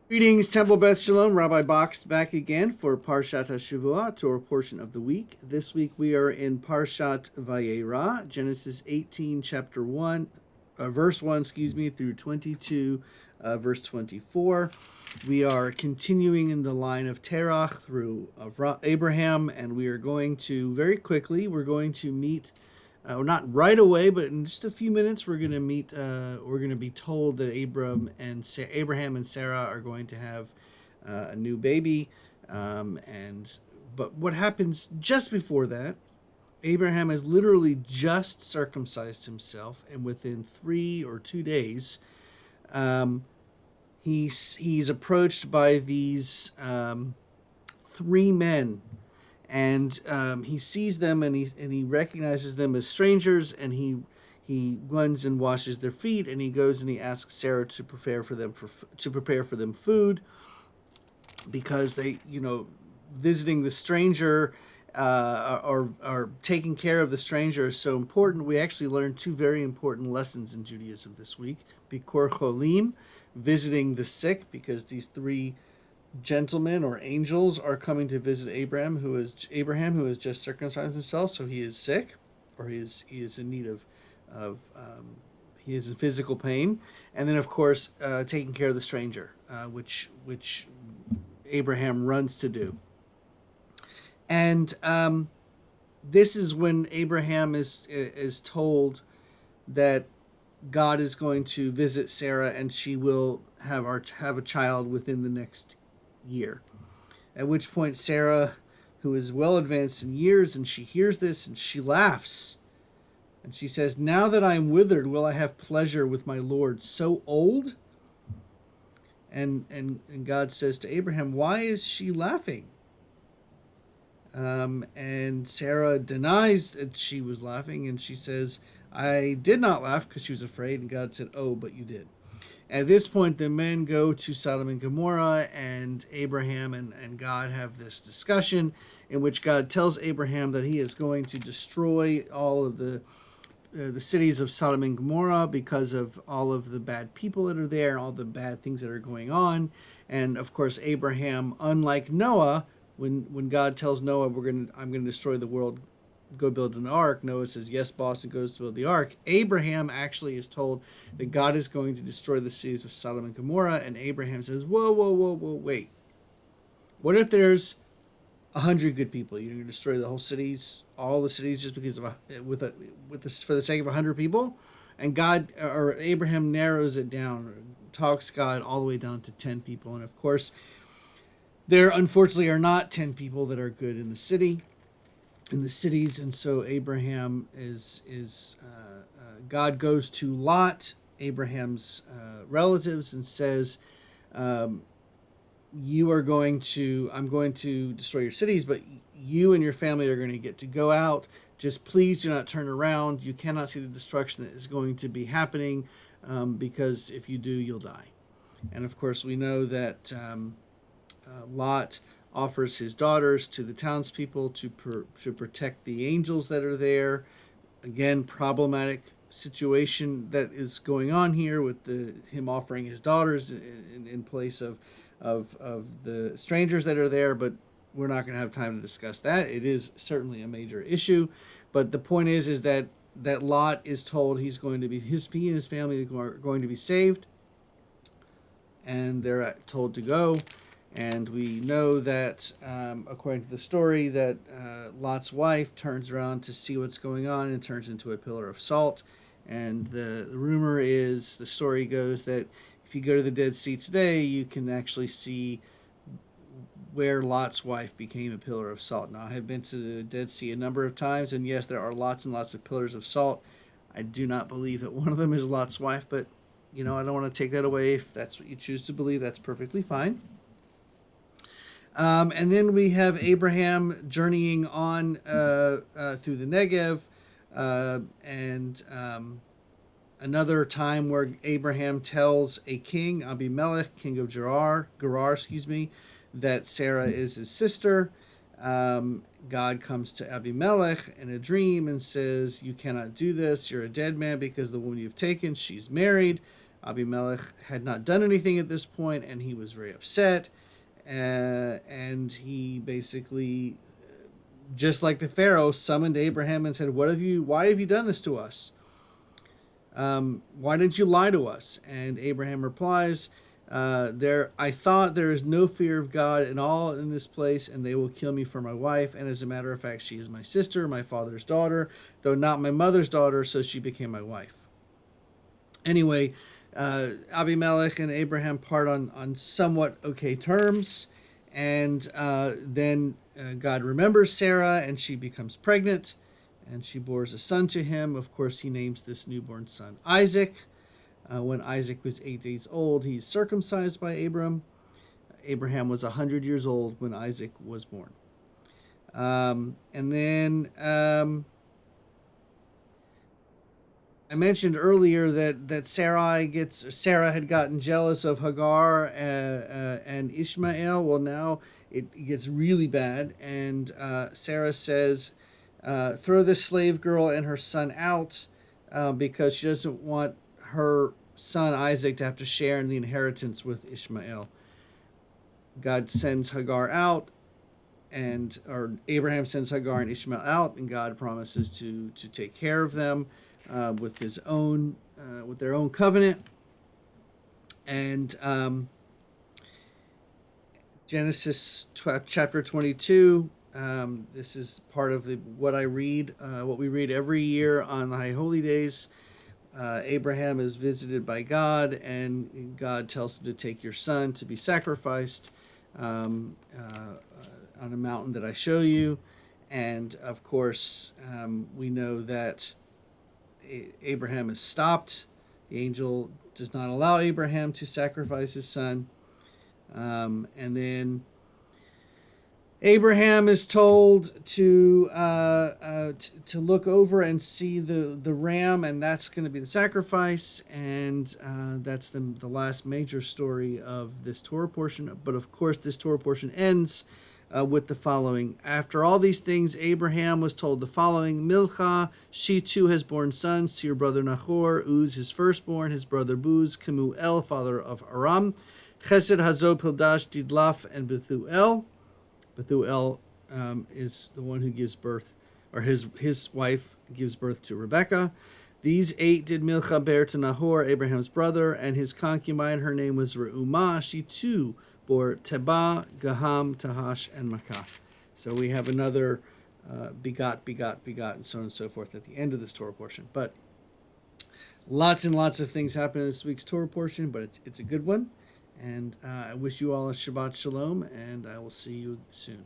Greetings, Temple Beth Shalom. Rabbi Box back again for Parshat HaShavua, Torah portion of the week. This week we are in Parashat Vayeira, Genesis 18, chapter 1, verse 1, through 22, verse 24. We are continuing in the line of Terach through Abraham, and we are going to, very quickly, we're going to meet not right away, but in just a few minutes, we're going to meet. We're going to be told that Abraham and Sarah are going to have a new baby, but what happens just before that? Abraham has literally just circumcised himself, and within 3 or 2 days, he's approached by these three men, and he sees them, and he recognizes them as strangers, and he runs and washes their feet, and he goes and he asks Sarah to prepare for them food, because they, visiting the stranger, or taking care of the stranger is so important. We actually learned two very important lessons in Judaism this week: Bikor Cholim, visiting the sick, because these three gentlemen or angels are coming to visit Abraham, who has just circumcised himself, so he is sick, or he is in need of he is in physical pain, and then of course taking care of the stranger, which Abraham runs to do, and this is when Abraham is told that God is going to visit Sarah, and she will have a child within the next year. At which point Sarah, who is well advanced in years, and she hears this and she laughs. And she says, "Now that I am withered, will I have pleasure with my Lord so old?" And God says to Abraham, "Why is she laughing?" And Sarah denies that she was laughing, and she says, "I did not laugh," because she was afraid. And God said, "Oh, but you did." At this point, the men go to Sodom and Gomorrah, and Abraham and God have this discussion in which God tells Abraham that he is going to destroy all of the cities of Sodom and Gomorrah because of all of the bad people that are there, all the bad things that are going on. And of course, Abraham, unlike Noah, when God tells Noah, I'm going to destroy the world, go build an ark, Noah says, "Yes, boss," and goes to build the ark. Abraham actually is told that God is going to destroy the cities of Sodom and Gomorrah, and Abraham says, "Whoa, whoa, whoa, whoa, wait. What if there's 100 good people? You're going to destroy the whole cities, all the cities, just because of for the sake of 100 people?" And God, or Abraham, narrows it down, talks God all the way down to 10 people. And of course, there unfortunately are not 10 people that are good in the cities, and so Abraham God goes to Lot, Abraham's relatives, and says, I'm going to destroy your cities, but you and your family are going to get to go out. Just please do not turn around. You cannot see the destruction that is going to be happening, because if you do, you'll die. And of course, we know that Lot offers his daughters to the townspeople to protect the angels that are there. Again, problematic situation that is going on here with him offering his daughters in place of the strangers that are there, but we're not going to have time to discuss that. It is certainly a major issue, but the point is that Lot is told he and his family are going to be saved, and they're told to go. And we know that, according to the story, that Lot's wife turns around to see what's going on and turns into a pillar of salt. And the story goes that if you go to the Dead Sea today, you can actually see where Lot's wife became a pillar of salt. Now, I have been to the Dead Sea a number of times, and yes, there are lots and lots of pillars of salt. I do not believe that one of them is Lot's wife, but, I don't want to take that away. If that's what you choose to believe, that's perfectly fine. And then we have Abraham journeying on through the Negev, and another time where Abraham tells a king, Abimelech, king of Gerar, that Sarah is his sister. God comes to Abimelech in a dream and says, "You cannot do this. You're a dead man because the woman you've taken, she's married." Abimelech had not done anything at this point, and he was very upset. And he basically, just like the Pharaoh, summoned Abraham and said, why have you done this to us? Why didn't you lie to us? And Abraham replies, I thought there is no fear of God in all in this place, and they will kill me for my wife. And as a matter of fact, she is my sister, my father's daughter, though not my mother's daughter, so she became my wife. Anyway, Abimelech and Abraham part on somewhat okay terms, and then God remembers Sarah, and she becomes pregnant, and she bores a son to him. Of course, he names this newborn son Isaac. When Isaac was 8 days old, he's circumcised by Abram. Abraham was 100 years old when Isaac was born. And then I mentioned earlier that Sarah had gotten jealous of Hagar and Ishmael. Well, now it gets really bad, and Sarah says, throw this slave girl and her son out because she doesn't want her son Isaac to have to share in the inheritance with Ishmael. God sends Hagar out, or Abraham sends Hagar and Ishmael out, and God promises to take care of them with their own covenant. And Genesis chapter 22. This is part of what we read every year on the High Holy Days. Abraham is visited by God, and God tells him to take your son to be sacrificed on a mountain that I show you. And of course, we know that Abraham is stopped. The angel does not allow Abraham to sacrifice his son. And then Abraham is told to look over and see the ram, and that's going to be the sacrifice. And that's the last major story of this Torah portion. But of course, this Torah portion ends with the following. After all these things, Abraham was told the following. Milcah, she too has borne sons to your brother Nahor, Uz his firstborn, his brother Buz, Kemuel, father of Aram, Chesed, Hazo, Pildash, Didlaf, and Bethuel. Bethuel is the one who gives birth, or his wife gives birth to Rebekah. These 8 did Milcah bear to Nahor, Abraham's brother, and his concubine, her name was Reumah. She too bore Tebah, Gaham, Tahash, and Makkah. So we have another begot, and so on and so forth at the end of this Torah portion. But lots and lots of things happen in this week's Torah portion, but it's a good one. And I wish you all a Shabbat Shalom, and I will see you soon.